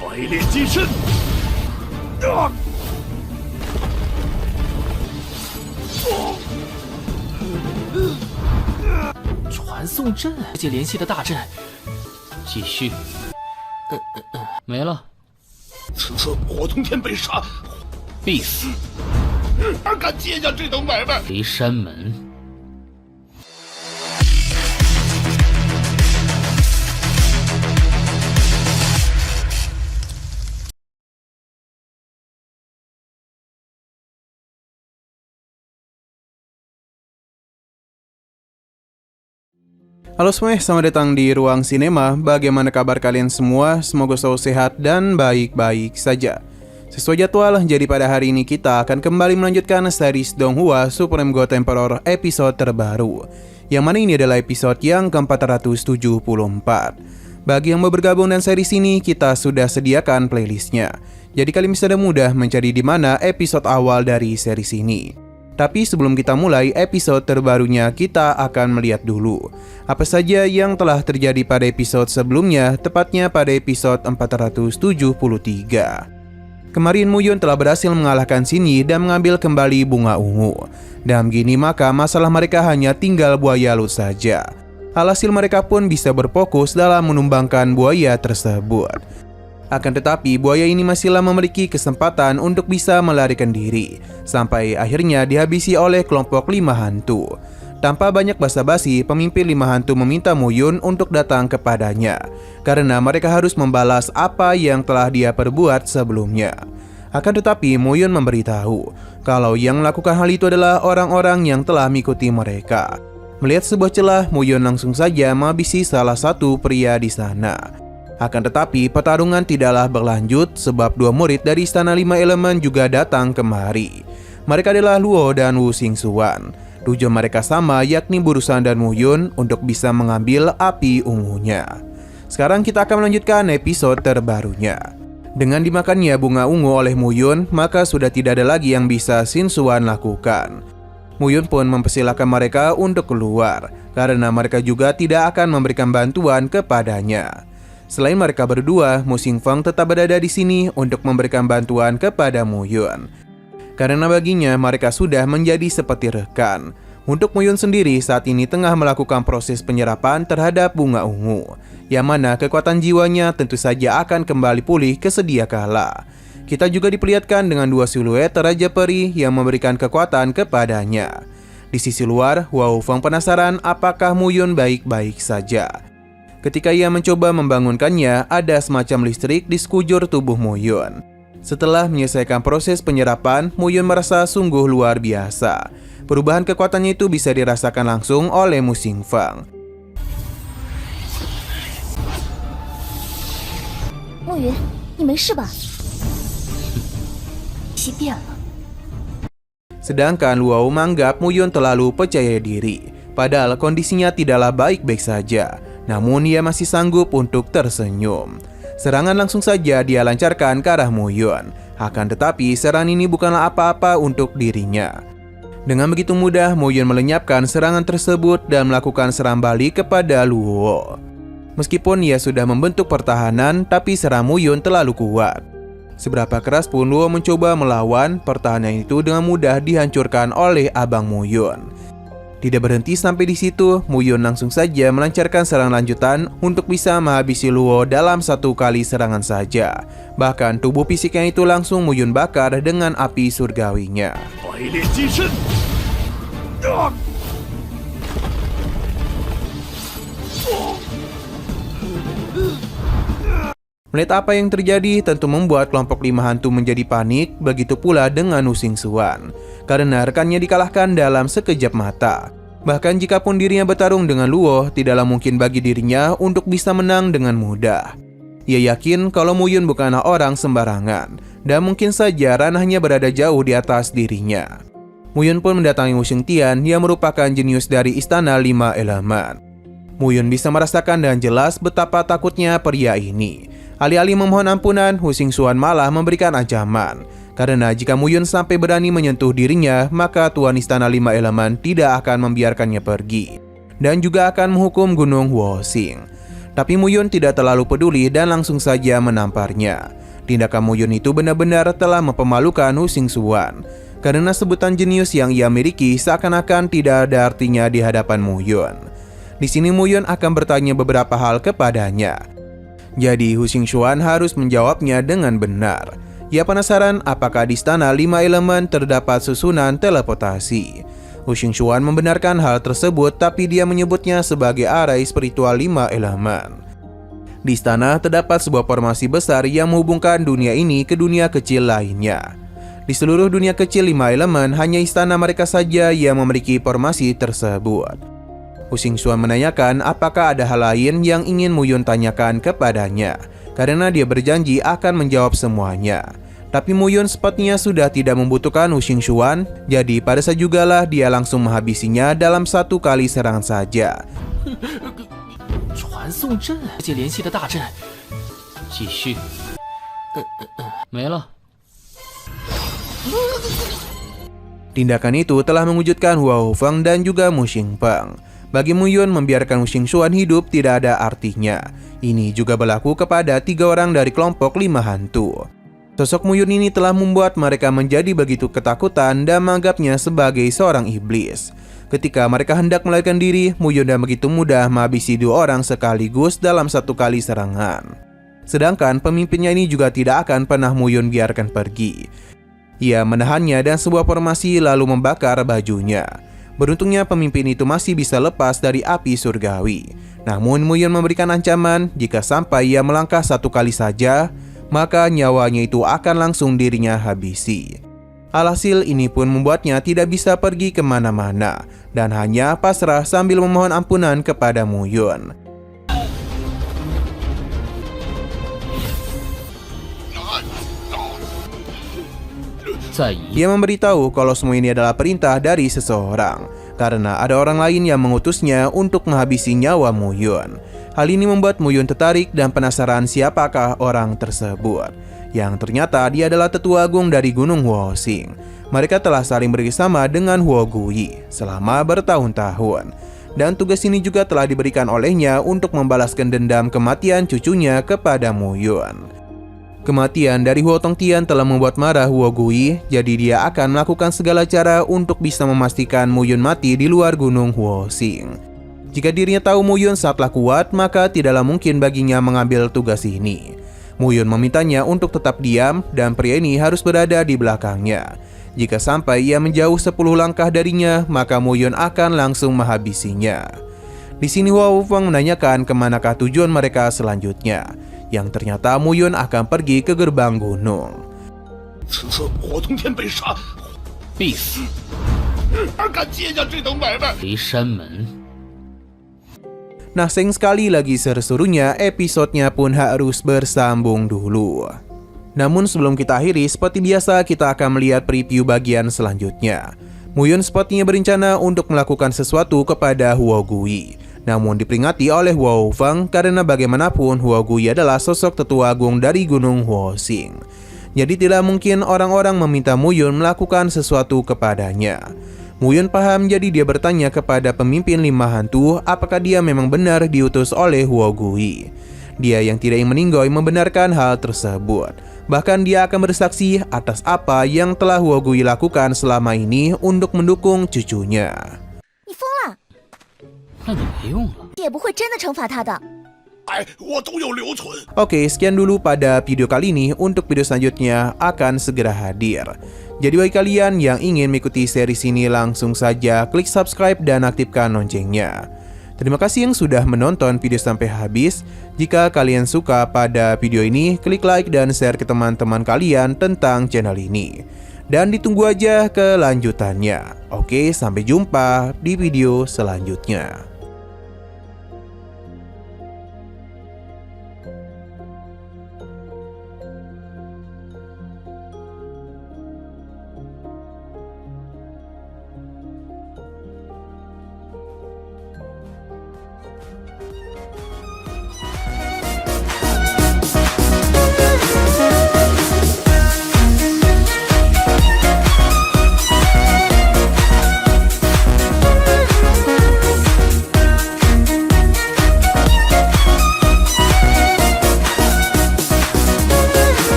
百裂金身！啊！传送阵，世界联系的大阵，继续。没了。此刻火通天被杀，必死！哪敢接下这等买卖？雷山门。Halo semuanya, selamat datang di Ruang Sinema. Bagaimana kabar kalian semua? Semoga selalu sehat dan baik-baik saja. Sesuai jadwal, jadi pada hari ini kita akan kembali melanjutkan series Donghua Supreme God Emperor episode terbaru, yang mana ini adalah episode yang ke-474. Bagi yang mau bergabung dengan series ini, kita sudah sediakan playlistnya, jadi kalian bisa mudah mencari di mana episode awal dari series ini. Tapi sebelum kita mulai episode terbarunya, kita akan melihat dulu apa saja yang telah terjadi pada episode sebelumnya, tepatnya pada episode 473. Kemarin Muyun telah berhasil mengalahkan Xinyi dan mengambil kembali bunga ungu. Dan begini maka masalah mereka hanya tinggal buaya Lu saja. Alhasil mereka pun bisa berfokus dalam menumbangkan buaya tersebut. Akan tetapi buaya ini masihlah memiliki kesempatan untuk bisa melarikan diri, sampai akhirnya dihabisi oleh kelompok 5 hantu. Tanpa banyak basa-basi, pemimpin 5 hantu meminta Muyun untuk datang kepadanya, karena mereka harus membalas apa yang telah dia perbuat sebelumnya. Akan tetapi Muyun memberitahu kalau yang melakukan hal itu adalah orang-orang yang telah mengikuti mereka. Melihat sebuah celah, Muyun langsung saja menghabisi salah satu pria di sana. Akan tetapi pertarungan tidaklah berlanjut sebab dua murid dari Istana 5 Elemen juga datang kemari. Mereka adalah Luo dan Wu Xingxuan. Tujuan mereka sama, yakni berurusan dan Muyun untuk bisa mengambil api ungunya. Sekarang kita akan melanjutkan episode terbarunya. Dengan dimakannya bunga ungu oleh Muyun, maka sudah tidak ada lagi yang bisa Xingxuan lakukan. Muyun pun mempersilahkan mereka untuk keluar, karena mereka juga tidak akan memberikan bantuan kepadanya. Selain mereka berdua, Mu Xingfeng tetap berada di sini untuk memberikan bantuan kepada Muyun. Karena baginya mereka sudah menjadi seperti rekan. Untuk Muyun sendiri saat ini tengah melakukan proses penyerapan terhadap bunga ungu, yang mana kekuatan jiwanya tentu saja akan kembali pulih ke sedia kala. Kita juga diperlihatkan dengan dua siluet Raja Peri yang memberikan kekuatan kepadanya. Di sisi luar, Wau Feng penasaran apakah Muyun baik-baik saja. Ketika ia mencoba membangunkannya, ada semacam listrik di sekujur tubuh Muyun. Setelah menyelesaikan proses penyerapan, Muyun merasa sungguh luar biasa. Perubahan kekuatannya itu bisa dirasakan langsung oleh Mu Xingfeng. Muyun, 你没事吧？习变了。 Sedangkan Luo menganggap Muyun terlalu percaya diri, padahal kondisinya tidaklah baik-baik saja. Namun ia masih sanggup untuk tersenyum. Serangan langsung saja dia lancarkan ke arah Muyun. Akan tetapi serangan ini bukanlah apa-apa untuk dirinya. Dengan begitu mudah Muyun melenyapkan serangan tersebut dan melakukan serang balik kepada Luo. Meskipun ia sudah membentuk pertahanan, tapi serang Muyun terlalu kuat. Seberapa keras pun Luo mencoba melawan, pertahanan itu dengan mudah dihancurkan oleh Abang Muyun. Tidak berhenti sampai di situ, Muyun langsung saja melancarkan serangan lanjutan untuk bisa menghabisi Luo dalam satu kali serangan saja. Bahkan tubuh fisiknya itu langsung Muyun bakar dengan api surgawinya. Melihat apa yang terjadi tentu membuat kelompok 5 hantu menjadi panik, begitu pula dengan Wu Xingxuan. Karena rekannya dikalahkan dalam sekejap mata. Bahkan jikapun dirinya bertarung dengan Luo, tidaklah mungkin bagi dirinya untuk bisa menang dengan mudah. Ia yakin kalau Muyun bukanlah orang sembarangan, dan mungkin saja ranahnya berada jauh di atas dirinya. Muyun pun mendatangi Wu Xingtian yang merupakan jenius dari Istana 5 Elemen. Muyun bisa merasakan dengan jelas betapa takutnya pria ini. Alih-alih memohon ampunan, Wu Xingxuan malah memberikan ancaman. Karena jika Muyun sampai berani menyentuh dirinya, maka Tuan Istana 5 Elemen tidak akan membiarkannya pergi. Dan juga akan menghukum Gunung Woxing. Tapi Muyun tidak terlalu peduli dan langsung saja menamparnya. Tindakan Muyun itu benar-benar telah mempemalukan Wu Xingxuan, karena sebutan jenius yang ia miliki seakan-akan tidak ada artinya di hadapan Muyun. Di sini Muyun akan bertanya beberapa hal kepadanya. Jadi Wu Xingxuan harus menjawabnya dengan benar. Ia penasaran apakah di istana 5 elemen terdapat susunan teleportasi. Wu Xingxuan membenarkan hal tersebut, tapi dia menyebutnya sebagai arai spiritual 5 elemen. Di istana terdapat sebuah formasi besar yang menghubungkan dunia ini ke dunia kecil lainnya. Di seluruh dunia kecil 5 elemen, hanya istana mereka saja yang memiliki formasi tersebut. Wu Xingxuan menanyakan apakah ada hal lain yang ingin Muyun tanyakan kepadanya, karena dia berjanji akan menjawab semuanya. Tapi Muyun sepertinya sudah tidak membutuhkan Wu Xingxuan, jadi pada saat jugalah dia langsung menghabisinya dalam 1 kali serangan saja. 传送阵，世界联系的大阵，继续。没了。 Tindakan itu telah mewujudkan Hua Hufeng dan juga Mu Xingpeng. Bagi Muyun, membiarkan Wu Xingxuan hidup tidak ada artinya. Ini juga berlaku kepada 3 orang dari kelompok 5 hantu. Sosok Muyun ini telah membuat mereka menjadi begitu ketakutan dan menganggapnya sebagai seorang iblis. Ketika mereka hendak melarikan diri, Muyun dan begitu mudah menghabisi 2 orang sekaligus dalam 1 kali serangan. Sedangkan pemimpinnya ini juga tidak akan pernah Muyun biarkan pergi. Ia menahannya dan sebuah formasi lalu membakar bajunya. Beruntungnya pemimpin itu masih bisa lepas dari api surgawi. Namun Muyun memberikan ancaman jika sampai ia melangkah 1 kali saja, maka nyawanya itu akan langsung dirinya habisi. Alhasil ini pun membuatnya tidak bisa pergi kemana-mana dan hanya pasrah sambil memohon ampunan kepada Muyun. Ia memberitahu kalau semua ini adalah perintah dari seseorang, karena ada orang lain yang mengutusnya untuk menghabisi nyawa Muyun. Hal ini membuat Muyun tertarik dan penasaran siapakah orang tersebut. Yang ternyata dia adalah tetua agung dari Gunung Huoxing. Mereka telah saling bekerjasama dengan Huo Guyi selama bertahun-tahun. Dan tugas ini juga telah diberikan olehnya untuk membalaskan dendam kematian cucunya kepada Muyun. Kematian dari Huo Tongtian telah membuat marah Huo Guyi, jadi dia akan melakukan segala cara untuk bisa memastikan Muyun mati di luar Gunung Huoxing. Jika dirinya tahu Muyun sangatlah kuat, maka tidaklah mungkin baginya mengambil tugas ini. Muyun memintanya untuk tetap diam dan pria ini harus berada di belakangnya. Jika sampai ia menjauh 10 langkah darinya, maka Muyun akan langsung menghabisinya. Di sini Hua Hufeng menanyakan kemanakah tujuan mereka selanjutnya, yang ternyata Muyun akan pergi ke gerbang gunung. 此次火通天被杀，必死！而敢接下这等买卖？离山门。 Nah, sayang sekali lagi seru-serunya, episodenya pun harus bersambung dulu. Namun sebelum kita akhiri, seperti biasa kita akan melihat preview bagian selanjutnya. Muyun sepertinya berencana untuk melakukan sesuatu kepada Huo Guyi. Namun diperingati oleh Hua Hufeng karena bagaimanapun Huo Guyi adalah sosok tetua agung dari Gunung Huoxing. Jadi tidak mungkin orang-orang meminta Muyun melakukan sesuatu kepadanya. Muyun paham, jadi dia bertanya kepada pemimpin 5 hantu apakah dia memang benar diutus oleh Huo Guyi. Dia yang tidak ingin meninggoy membenarkan hal tersebut. Bahkan dia akan bersaksi atas apa yang telah Huo Guyi lakukan selama ini untuk mendukung cucunya. 你疯了，那你没用了。也不会真的惩罚他的。 哎，我都有留存。 Oke, sekian dulu pada video kali ini. Untuk video selanjutnya akan segera hadir. Jadi bagi kalian yang ingin mengikuti series ini, langsung saja klik subscribe dan aktifkan loncengnya. Terima kasih yang sudah menonton video sampai habis. Jika kalian suka pada video ini, klik like dan share ke teman-teman kalian tentang channel ini. Dan ditunggu aja kelanjutannya. Oke, sampai jumpa di video selanjutnya.